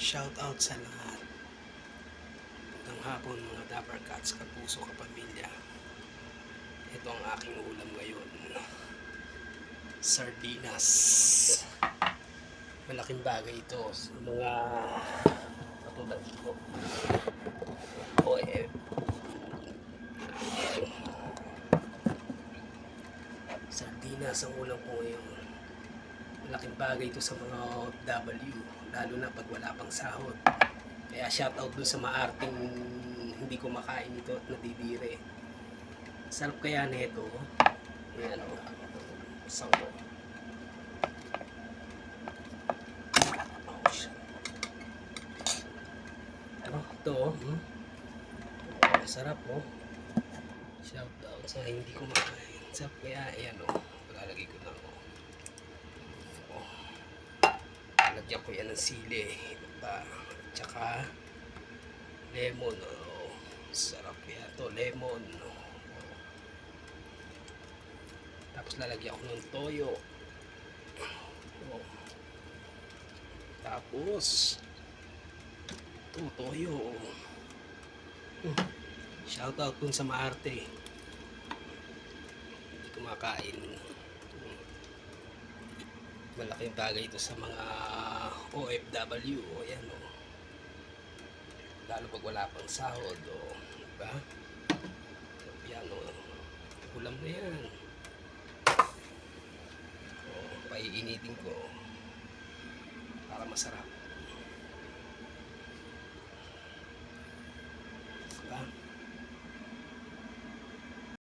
Shout out sa lahat. Magandang hapon mga Dapper Cats, kapuso, kapamilya. Ito ang aking ulam ngayon. Sardinas. Malaking bagay ito sa mga katulad ko. Sardinas ang ulam ko ngayon. Malaking bagay ito sa mga OFW, lalo na pag wala pang sahod. Kaya shoutout dun sa maarting hindi ko makain ito at nadidire. Sarap kaya nito. Ayan o. Sangko. Ito o. Sarap o. Shoutout sa hindi ko makain. Sarap kaya. Ayan o. Lalagay ko lang o. Lagyan ko yan ng sili. At tsaka lemon. Oh, sarap yan to, lemon. Tapos lalagyan ko ng toyo. Oh. Tapos ito, toyo. Shout out dun sa maarte. Hindi kumakain. Malaking bagay ito sa mga OFW. O yan o. Lalo pag wala pang sahod o. Diba? Yan o. Ulam na yan. O, paiinitin ko para masarap.